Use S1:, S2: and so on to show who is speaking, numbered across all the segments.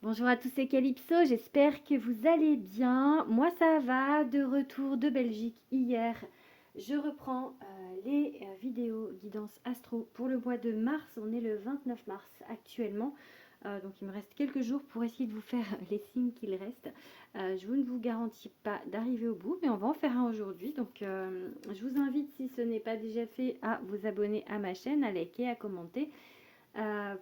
S1: Bonjour à tous, c'est Calypso, j'espère que vous allez bien. Moi ça va, de retour de Belgique hier. Je reprends les vidéos guidance astro pour le mois de mars. On est le 29 mars actuellement. Donc il me reste quelques jours pour essayer de vous faire les signes qu'il reste. Je ne vous garantis pas d'arriver au bout, mais on va en faire un aujourd'hui. Donc je vous invite, si ce n'est pas déjà fait, à vous abonner à ma chaîne, à liker, à commenter.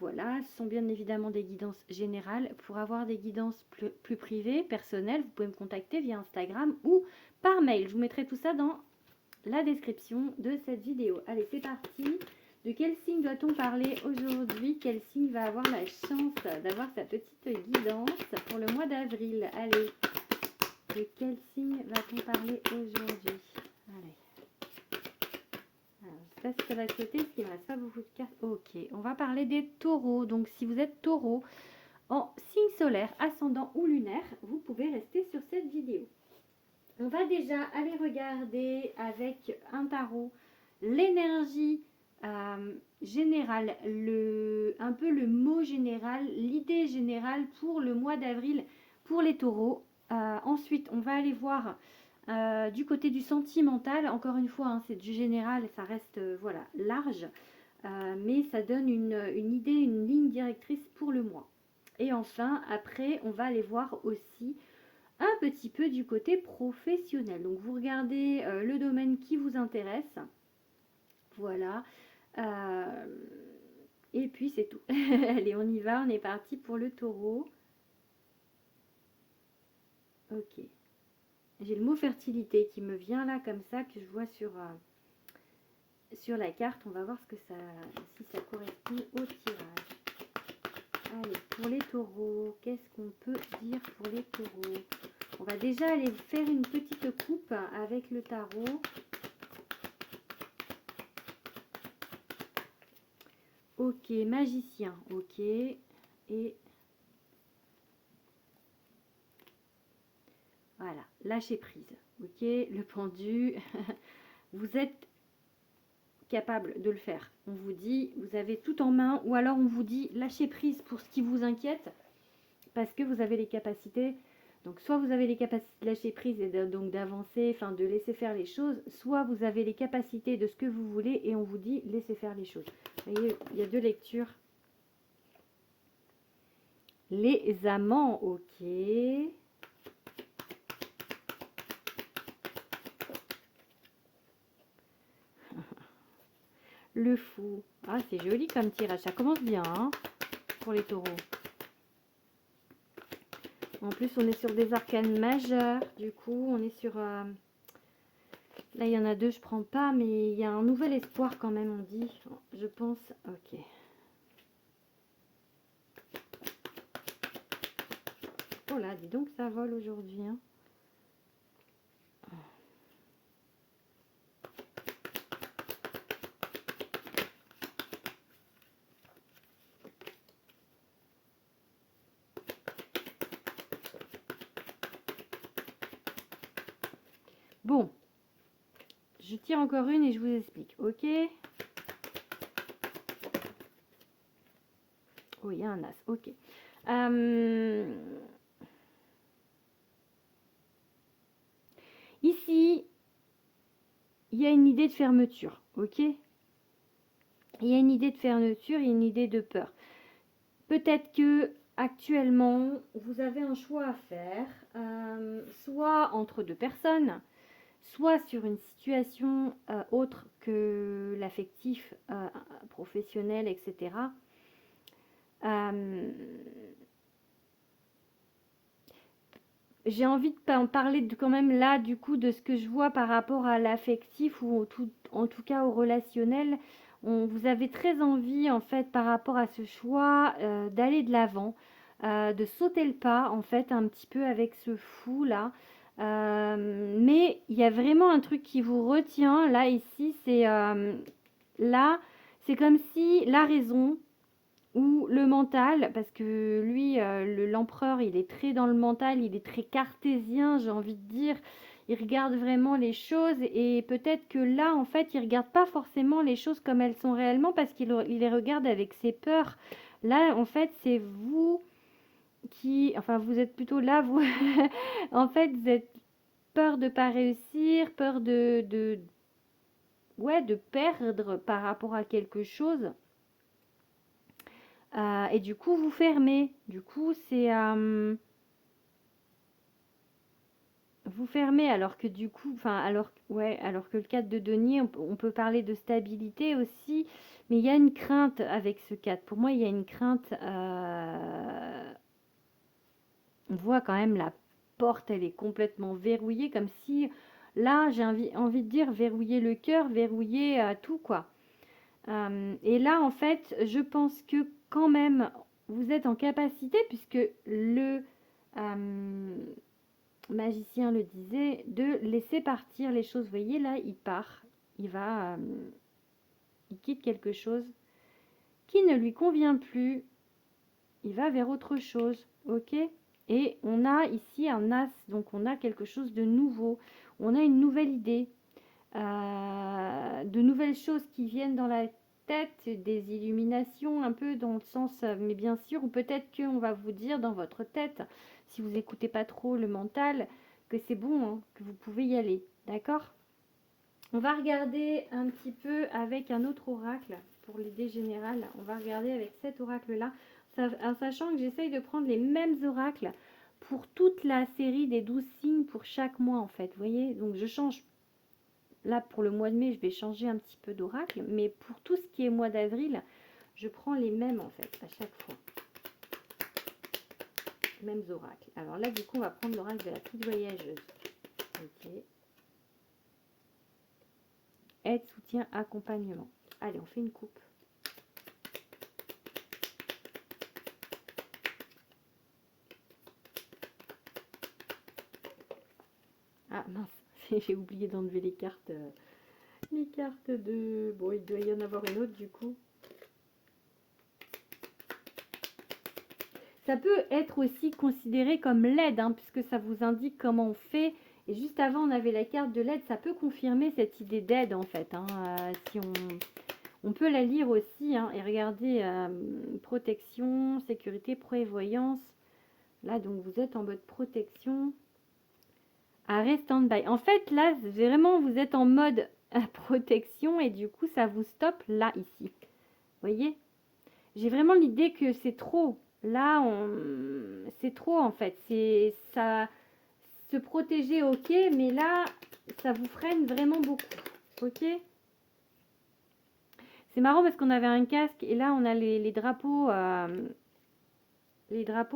S1: Voilà, ce sont bien évidemment des guidances générales. Pour avoir des guidances plus privées, personnelles, vous pouvez me contacter via Instagram ou par mail. Je vous mettrai tout ça dans la description de cette vidéo. Allez, c'est parti. De quel signe doit-on parler aujourd'hui? Quel signe va avoir la chance d'avoir sa petite guidance pour le mois d'avril? Allez, de quel signe va-t-on parler aujourd'hui? Allez. Alors, je sais pas si ça va sauter, parce qu'il ne me reste pas beaucoup de cartes. Ok, on va parler des taureaux. Donc, si vous êtes taureau en signe solaire, ascendant ou lunaire, vous pouvez rester sur cette vidéo. On va déjà aller regarder avec un tarot l'énergie générale, un peu le mot général, l'idée générale pour le mois d'avril pour les taureaux. Ensuite, on va aller voir du côté du sentimental. Encore une fois, hein, c'est du général, ça reste voilà, large, mais ça donne une idée, une ligne directrice pour le mois. Et enfin, après, on va aller voir aussi un petit peu du côté professionnel. Donc vous regardez le domaine qui vous intéresse. Voilà. Euh, et puis c'est tout. Allez, on y va, on est parti pour le taureau. Ok. J'ai le mot fertilité qui me vient là comme ça, que je vois sur la carte. On va voir ce que ça, si ça correspond au tirage. Allez, pour les taureaux, qu'est-ce qu'on peut dire pour les taureaux? On va déjà aller faire une petite coupe avec le tarot. Ok, magicien, ok. Et voilà, lâcher prise. Ok, le pendu. Vous êtes capable de le faire. On vous dit, vous avez tout en main, ou alors on vous dit, lâchez prise pour ce qui vous inquiète, parce que vous avez les capacités. Donc soit vous avez les capacités de lâcher prise et donc d'avancer, enfin de laisser faire les choses, soit vous avez les capacités de ce que vous voulez et on vous dit, laissez faire les choses. Vous voyez, il y a deux lectures. Les amants, ok. Le fou. Ah, c'est joli comme tirage. Ça commence bien hein, pour les taureaux. En plus, on est sur des arcanes majeures. Du coup, on est sur... là, il y en a deux, je prends pas. Mais il y a un nouvel espoir quand même, on dit. Je pense... Ok. Oh là, dis donc, ça vole aujourd'hui. Hein. Bon. Je tire encore une et je vous explique. Ok. Oh, il y a un as. Ok. Ici, il y a une idée de fermeture. Ok. Il y a une idée de fermeture et une idée de peur. Peut-être que actuellement, vous avez un choix à faire, soit entre deux personnes, soit sur une situation autre que l'affectif, professionnel, etc. J'ai envie de parler quand même là, du coup, de ce que je vois par rapport à l'affectif ou en tout cas au relationnel. Vous avez très envie, en fait, par rapport à ce choix, d'aller de l'avant, de sauter le pas, en fait, un petit peu avec ce fou là. Mais il y a vraiment un truc qui vous retient là, ici, c'est là, c'est comme si la raison ou le mental, parce que lui, l'empereur, il est très dans le mental, il est très cartésien, j'ai envie de dire. Il regarde vraiment les choses et peut-être que là, en fait, il regarde pas forcément les choses comme elles sont réellement parce qu'il les regarde avec ses peurs. Là, en fait, c'est vous qui, enfin, vous êtes plutôt là, vous, en fait, vous êtes peur de pas réussir, peur ouais, de perdre par rapport à quelque chose. Et du coup, vous fermez. Du coup, c'est vous fermez alors que du coup, enfin, alors, ouais, alors que le 4 de denier, on peut parler de stabilité aussi, mais il y a une crainte avec ce 4. Pour moi, il y a une crainte. On voit quand même la porte, elle est complètement verrouillée, comme si, là, j'ai envie de dire, verrouiller le cœur, verrouiller tout, quoi. Et là, en fait, je pense que quand même, vous êtes en capacité, puisque le magicien le disait, de laisser partir les choses. Vous voyez, là, il part, il va, il quitte quelque chose qui ne lui convient plus, il va vers autre chose, ok? Et on a ici un as, donc on a quelque chose de nouveau, on a une nouvelle idée, de nouvelles choses qui viennent dans la tête, des illuminations un peu dans le sens, mais bien sûr, ou peut-être qu'on va vous dire dans votre tête, si vous n'écoutez pas trop le mental, que c'est bon, hein, que vous pouvez y aller, d'accord? On va regarder un petit peu avec un autre oracle pour l'idée générale. On va regarder avec cet oracle-là, en sachant que j'essaye de prendre les mêmes oracles pour toute la série des 12 signes pour chaque mois en fait. Vous voyez, donc je change. Là, pour le mois de mai, je vais changer un petit peu d'oracle, mais pour tout ce qui est mois d'avril, je prends les mêmes en fait à chaque fois. Mêmes oracles. Alors là, du coup, on va prendre l'oracle de la petite voyageuse. Ok. Aide, soutien, accompagnement. Allez, on fait une coupe. Ah mince, j'ai oublié d'enlever les cartes. Les cartes de... Bon, il doit y en avoir une autre du coup. Ça peut être aussi considéré comme l'aide, hein, puisque ça vous indique comment on fait. Et juste avant, on avait la carte de l'aide. Ça peut confirmer cette idée d'aide, en fait. Hein, si on peut la lire aussi. Hein, et regardez, protection, sécurité, prévoyance. Là, donc, vous êtes en mode protection. Arrêt stand-by. En fait, là, vraiment, vous êtes en mode protection. Et du coup, ça vous stoppe là, ici. Vous voyez? J'ai vraiment l'idée que c'est trop. Là, c'est trop en fait. C'est ça, se protéger, ok, mais là, ça vous freine vraiment beaucoup, ok. C'est marrant parce qu'on avait un casque et là, on a les drapeaux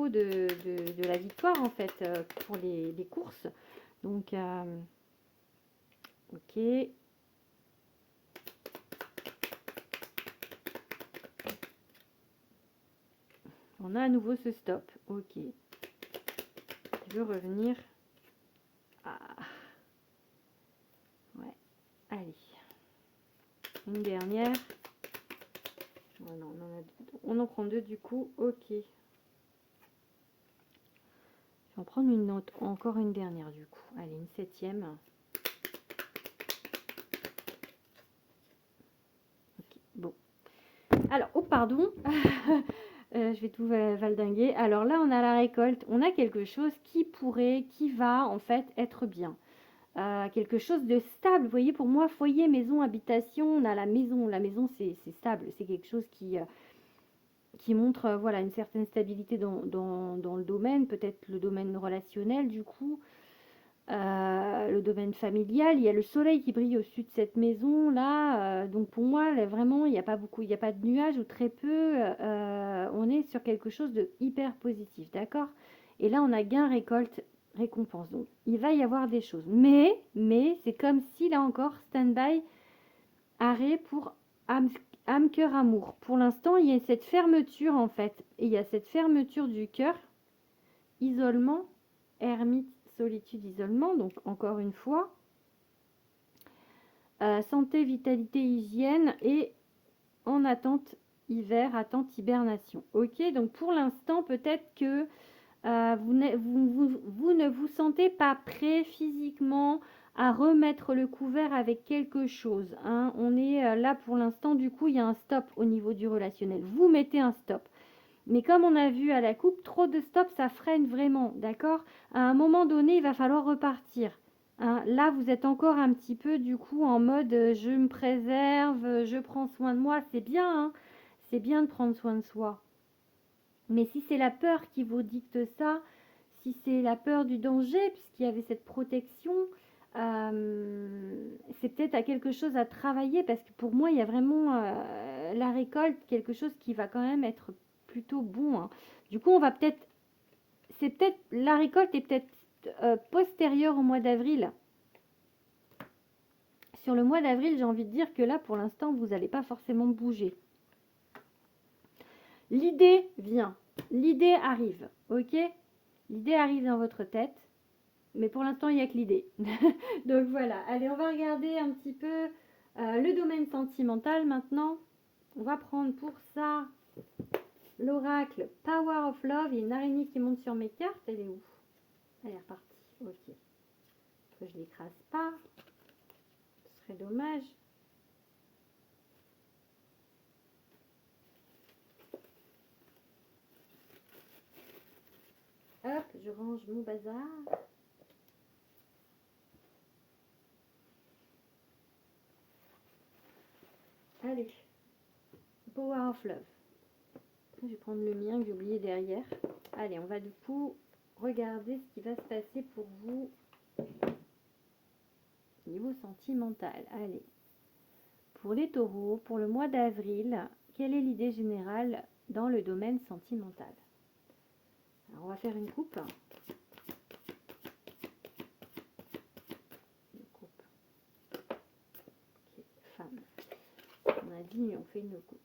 S1: de la victoire en fait pour les courses. Donc, ok. On a à nouveau ce stop, ok. Je veux revenir. Ah. Ouais, allez. Une dernière. Oh non, on en prend deux du coup, ok. Je vais en prendre une autre, encore une dernière du coup. Allez, une septième. Ok, bon. Alors, oh pardon, je vais tout valdinguer. Alors là, on a la récolte, on a quelque chose qui va en fait être bien. Quelque chose de stable, vous voyez, pour moi, foyer, maison, habitation, on a la maison. La maison, c'est stable, c'est quelque chose qui montre voilà, une certaine stabilité dans le domaine, peut-être le domaine relationnel du coup. Le domaine familial, il y a le soleil qui brille au-dessus de cette maison là, donc pour moi là, vraiment il n'y a pas beaucoup, il n'y a pas de nuages ou très peu, on est sur quelque chose de hyper positif, d'accord. Et là on a gain, récolte, récompense, donc il va y avoir des choses, mais c'est comme si là encore stand-by, arrêt pour âme, cœur, amour. Pour l'instant il y a cette fermeture en fait, et il y a cette fermeture du cœur, isolement, ermite, solitude, isolement, donc encore une fois, santé, vitalité, hygiène et en attente hiver, attente hibernation. Ok, donc pour l'instant, peut-être que vous ne vous sentez pas prêt physiquement à remettre le couvert avec quelque chose. Hein. On est là pour l'instant, du coup, il y a un stop au niveau du relationnel. Vous mettez un stop. Mais comme on a vu à la coupe, trop de stop, ça freine vraiment, d'accord? À un moment donné, il va falloir repartir. Hein. Là, vous êtes encore un petit peu du coup en mode je me préserve, je prends soin de moi. C'est bien, hein? C'est bien de prendre soin de soi. Mais si c'est la peur qui vous dicte ça, si c'est la peur du danger, puisqu'il y avait cette protection, c'est peut-être à quelque chose à travailler, parce que pour moi, il y a vraiment la récolte, quelque chose qui va quand même être plutôt bon. Hein. Du coup, on va peut-être, c'est peut-être, la récolte est peut-être postérieure au mois d'avril. Sur le mois d'avril, j'ai envie de dire que là, pour l'instant, vous n'allez pas forcément bouger. L'idée vient, l'idée arrive, ok? L'idée arrive dans votre tête, mais pour l'instant, il n'y a que l'idée. Donc voilà, allez, on va regarder un petit peu le domaine sentimental maintenant. On va prendre pour ça l'oracle Power of Love. Il y a une araignée qui monte sur mes cartes. Elle est où? Elle est repartie. Ok. Que je l'écrase pas. Ce serait dommage. Hop, je range mon bazar. Allez. Power of Love. Je vais prendre le mien que j'ai oublié derrière. Allez, on va du coup regarder ce qui va se passer pour vous niveau sentimental. Allez. Pour les taureaux, pour le mois d'avril, quelle est l'idée générale dans le domaine sentimental? Alors, on va faire une coupe. Une coupe. Ok, femme. On a dit, on fait une coupe.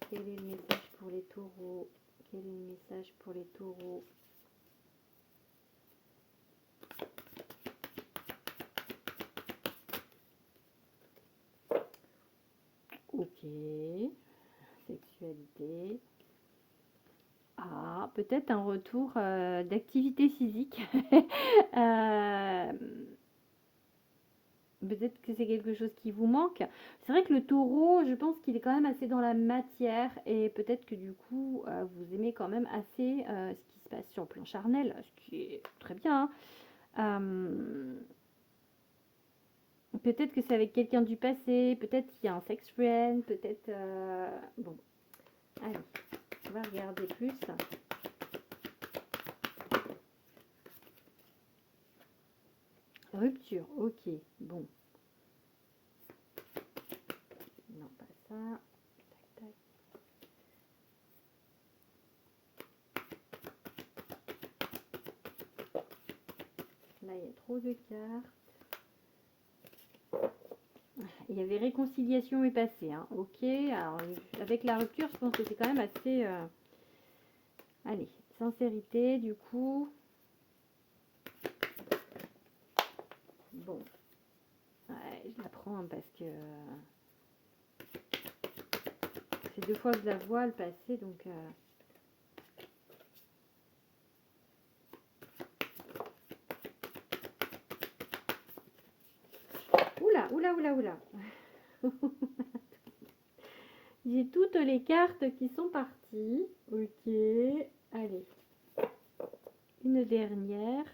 S1: Quel est le message pour les taureaux? Quel est le message pour les taureaux? Ok. Sexualité. Ah, peut-être un retour d'activité physique. Peut-être que c'est quelque chose qui vous manque. C'est vrai que le taureau, je pense qu'il est quand même assez dans la matière et peut-être que du coup, vous aimez quand même assez ce qui se passe sur le plan charnel, ce qui est très bien. Hein. Peut-être que c'est avec quelqu'un du passé, peut-être qu'il y a un sex friend, peut-être... Bon, allez, on va regarder plus. Rupture, ok, bon. Non, pas ça. Tac, tac. Là, il y a trop de cartes. Il y avait réconciliation et passé, hein. Ok, alors avec la rupture, je pense que c'est quand même assez... Allez, sincérité, du coup. Bon, ouais, je la prends hein, parce que... c'est 2 fois que je la vois le passé, donc... Oula, oula, oula, oula. J'ai toutes les cartes qui sont parties. Ok, allez. Une dernière.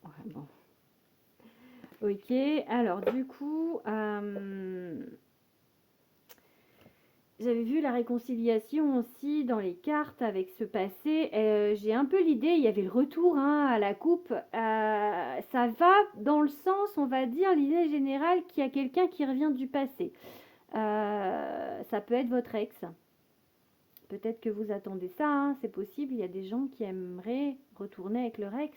S1: Ouais, bon. Ok, alors du coup, j'avais vu la réconciliation aussi dans les cartes avec ce passé. J'ai un peu l'idée, il y avait le retour hein, à la coupe. Ça va dans le sens, on va dire, l'idée générale qu'il y a quelqu'un qui revient du passé. Ça peut être votre ex. Peut-être que vous attendez ça, hein, c'est possible. Il y a des gens qui aimeraient retourner avec leur ex.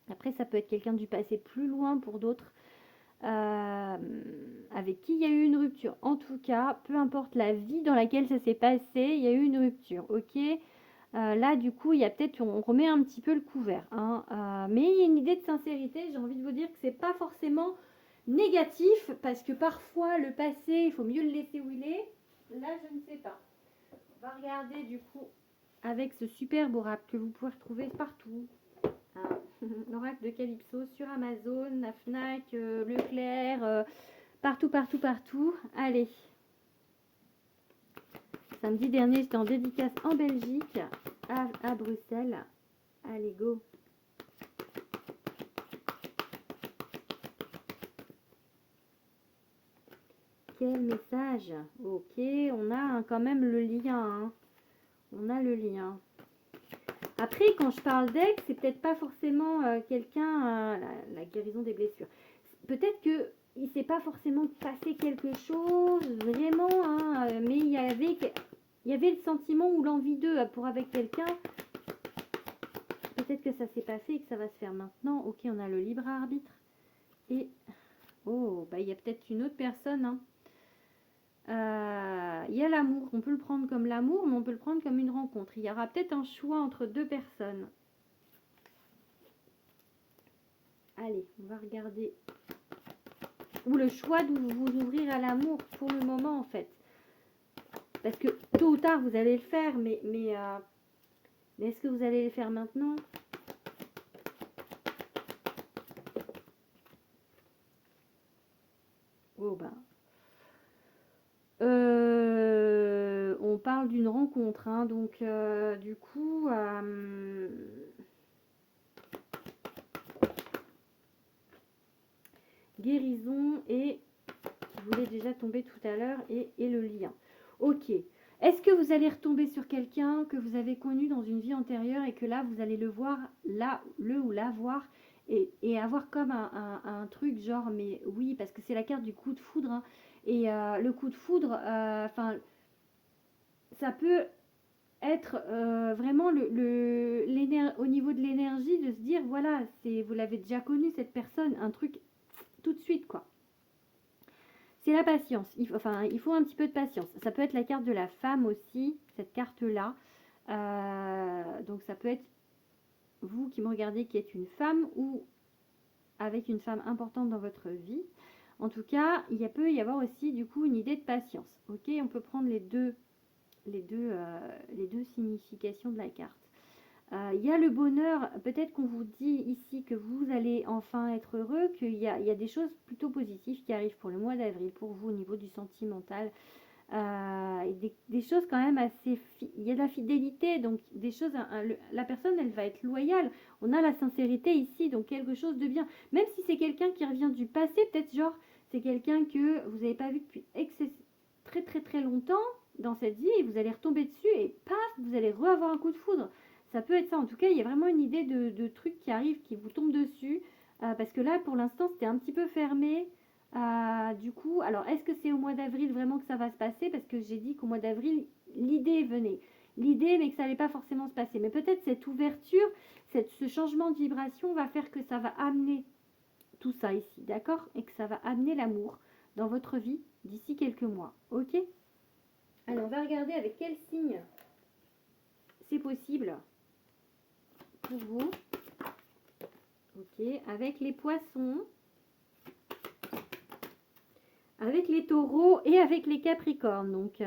S1: Après, ça peut être quelqu'un du passé plus loin pour d'autres. Avec qui il y a eu une rupture. En tout cas, peu importe la vie dans laquelle ça s'est passé, il y a eu une rupture, ok. Là, du coup, il y a peut-être, on remet un petit peu le couvert, hein. Mais il y a une idée de sincérité. J'ai envie de vous dire que c'est pas forcément négatif parce que parfois le passé, il faut mieux le laisser où il est. Là, je ne sais pas. On va regarder du coup avec ce superbe oracle que vous pouvez retrouver partout. Hein. L'oracle de Calypso sur Amazon, la Fnac, Leclerc, partout, partout, partout. Allez. Samedi dernier, j'étais en dédicace en Belgique, à Bruxelles. Allez, go. Quel message? Ok, on a quand même le lien. Hein. On a le lien. Après, quand je parle d'ex, c'est peut-être pas forcément quelqu'un, la guérison des blessures. Peut-être que il s'est pas forcément passé quelque chose, vraiment, hein, mais il y avait le sentiment ou l'envie d'eux pour avec quelqu'un. Peut-être que ça s'est passé et que ça va se faire maintenant. Ok, on a le libre arbitre. Et, oh, bah il y a peut-être une autre personne, hein. Il y a l'amour, on peut le prendre comme l'amour, mais on peut le prendre comme une rencontre. Il y aura peut-être un choix entre deux personnes. Allez, on va regarder. Ou le choix de vous ouvrir à l'amour pour le moment, en fait. Parce que tôt ou tard, vous allez le faire, mais est-ce que vous allez le faire maintenant? Oh, ben. On parle d'une rencontre, hein, donc du coup, guérison et qui voulait déjà tomber tout à l'heure et le lien. Ok. Est-ce que vous allez retomber sur quelqu'un que vous avez connu dans une vie antérieure et que là vous allez le voir, là, le ou la voir et avoir comme un truc genre, mais oui, parce que c'est la carte du coup de foudre, hein, et le coup de foudre, enfin, ça peut être vraiment au niveau de l'énergie de se dire voilà, vous l'avez déjà connu cette personne, un truc tout de suite quoi. C'est la patience, il faut un petit peu de patience. Ça peut être la carte de la femme aussi, cette carte là, donc ça peut être vous qui me regardez qui êtes une femme ou avec une femme importante dans votre vie. En tout cas, peut y avoir aussi du coup une idée de patience. Ok, on peut prendre les deux significations de la carte. Il y a le bonheur, peut-être qu'on vous dit ici que vous allez enfin être heureux, qu'il y a des choses plutôt positives qui arrivent pour le mois d'avril, pour vous au niveau du sentimental. Et des choses quand même assez... Il y a de la fidélité, donc des choses... la personne, elle va être loyale. On a la sincérité ici, donc quelque chose de bien. Même si c'est quelqu'un qui revient du passé, peut-être genre, c'est quelqu'un que vous n'avez pas vu depuis très très très longtemps dans cette vie, et vous allez retomber dessus, et paf, vous allez re-avoir un coup de foudre. Ça peut être ça. En tout cas, il y a vraiment une idée de trucs qui arrivent, qui vous tombent dessus. Parce que là, pour l'instant, c'était un petit peu fermé. Du coup, alors est-ce que c'est au mois d'avril vraiment que ça va se passer? Parce que j'ai dit qu'au mois d'avril, l'idée venait. L'idée, mais que ça n'allait pas forcément se passer. Mais peut-être cette ouverture, ce changement de vibration va faire que ça va amener tout ça ici, d'accord? Et que ça va amener l'amour dans votre vie d'ici quelques mois. Ok? Alors, on va regarder avec quel signe c'est possible pour vous. Ok, avec les poissons, avec les taureaux et avec les capricornes. Donc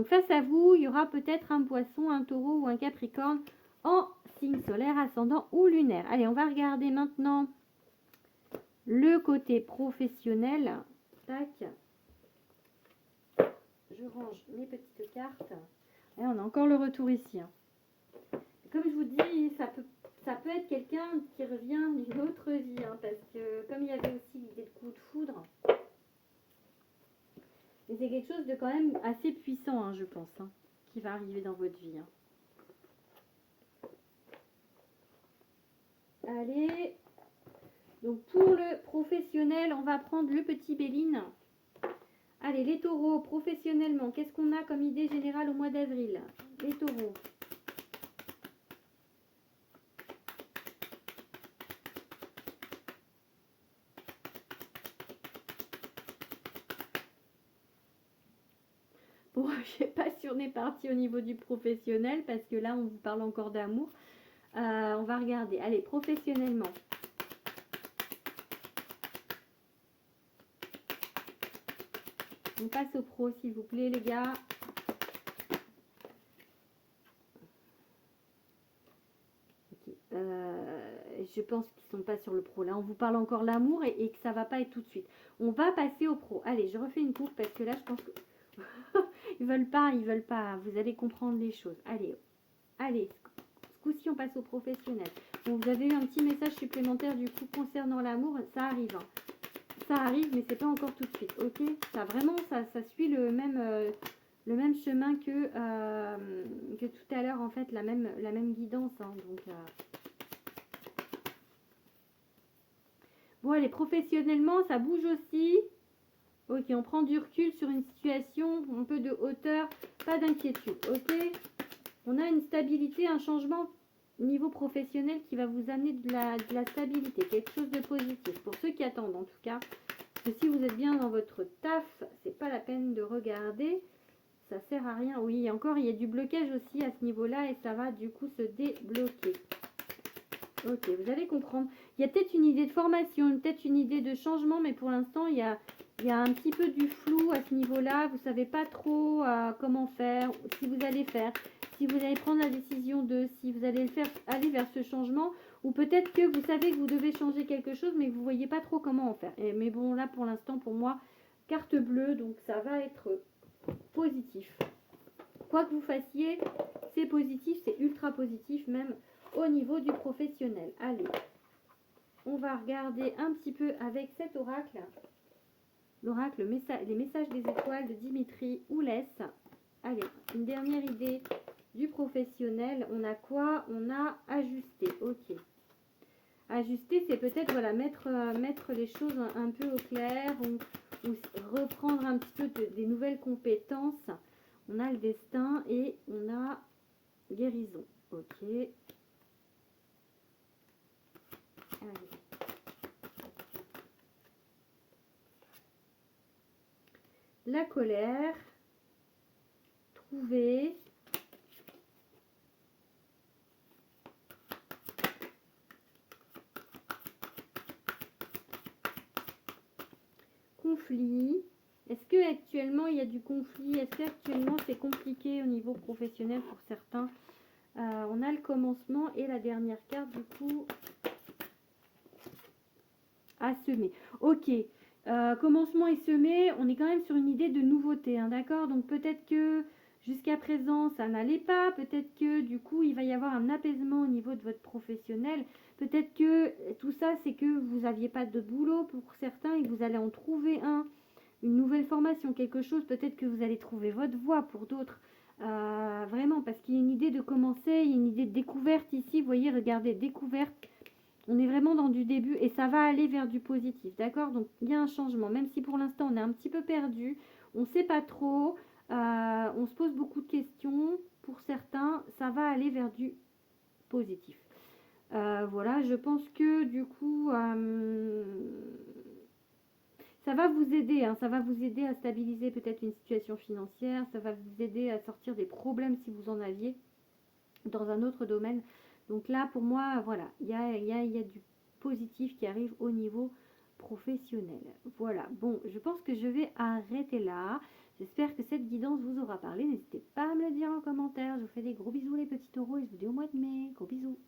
S1: face à vous, il y aura peut-être un poisson, un taureau ou un capricorne en signe solaire, ascendant ou lunaire. Allez, on va regarder maintenant le côté professionnel. Tac. Je range mes petites cartes. Et on a encore le retour ici. Hein. Comme je vous dis, ça peut être quelqu'un qui revient d'une autre vie. Hein, parce que comme il y avait aussi l'idée de coup de foudre, mais c'est quelque chose de quand même assez puissant, hein, je pense, hein, qui va arriver dans votre vie. Hein. Allez, donc pour le professionnel, on va prendre le petit Béline. Allez, les taureaux, professionnellement, qu'est-ce qu'on a comme idée générale au mois d'avril? Les taureaux. Bon, je sais pas si on est parti au niveau du professionnel, parce que là, on vous parle encore d'amour. On va regarder. Allez, professionnellement. On passe au pro, s'il vous plaît, les gars. je pense qu'ils sont pas sur le pro. Là, on vous parle encore l'amour et que ça va pas être tout de suite. On va passer au pro. Allez, je refais une coupe parce que là, je pense que ils veulent pas, ils veulent pas. Vous allez comprendre les choses. Allez, allez. Ce coup-ci, on passe au professionnel. Bon, vous avez eu un petit message supplémentaire du coup concernant l'amour. Ça arrive. Hein. Ça arrive, mais c'est pas encore tout de suite. Ok. Ça vraiment, ça suit le même chemin que tout à l'heure en fait, la même guidance. Hein, donc bon, allez, professionnellement, ça bouge aussi. Ok, on prend du recul sur une situation, un peu de hauteur, pas d'inquiétude. Ok, on a une stabilité, un changement au niveau professionnel qui va vous amener de la stabilité, quelque chose de positif. Pour ceux qui attendent en tout cas, parce que si vous êtes bien dans votre taf, c'est pas la peine de regarder. Ça sert à rien. Oui, encore, il y a du blocage aussi à ce niveau-là et ça va du coup se débloquer. Ok, vous allez comprendre. Il y a peut-être une idée de formation, peut-être une idée de changement, mais pour l'instant, il y a un petit peu du flou à ce niveau-là. Vous ne savez pas trop comment faire, si vous allez faire, si vous allez prendre la décision de si vous allez aller vers ce changement, ou peut-être que vous savez que vous devez changer quelque chose, mais que vous ne voyez pas trop comment en faire. Mais bon, là, pour l'instant, pour moi, carte bleue, donc ça va être positif. Quoi que vous fassiez, c'est positif, c'est ultra positif même au niveau du professionnel. Allez, on va regarder un petit peu avec cet oracle. L'oracle, les messages des étoiles de Dimitri Oulès. Allez, une dernière idée du professionnel. On a quoi? On a ajusté. Ok. Ajuster, c'est peut-être voilà, mettre les choses un peu au clair ou reprendre un petit peu des nouvelles compétences. On a le destin et on a guérison. Ok. Allez. La colère. Trouver. Conflit. Est-ce que actuellement il y a du conflit? Est-ce qu'actuellement c'est compliqué au niveau professionnel pour certains? On a le commencement et la dernière carte du coup à semer. Ok, commencement et semer, on est quand même sur une idée de nouveauté, hein, d'accord? Donc peut-être que jusqu'à présent ça n'allait pas, peut-être que du coup il va y avoir un apaisement au niveau de votre professionnel, peut-être que tout ça c'est que vous n'aviez pas de boulot pour certains et que vous allez en trouver une nouvelle formation, quelque chose, peut-être que vous allez trouver votre voie pour d'autres. Vraiment, parce qu'il y a une idée de commencer, il y a une idée de découverte ici, vous voyez, regardez, découverte, on est vraiment dans du début et ça va aller vers du positif, d'accord? Donc il y a un changement, même si pour l'instant on est un petit peu perdu, on ne sait pas trop, on se pose beaucoup de questions, pour certains, ça va aller vers du positif. Voilà, je pense que du coup, ça va vous aider, hein, ça va vous aider à stabiliser peut-être une situation financière, ça va vous aider à sortir des problèmes si vous en aviez dans un autre domaine. Donc là, pour moi, voilà, il y a du positif qui arrive au niveau professionnel. Voilà, bon, je pense que je vais arrêter là. J'espère que cette guidance vous aura parlé. N'hésitez pas à me le dire en commentaire. Je vous fais des gros bisous les petits taureaux et je vous dis au mois de mai. Gros bisous.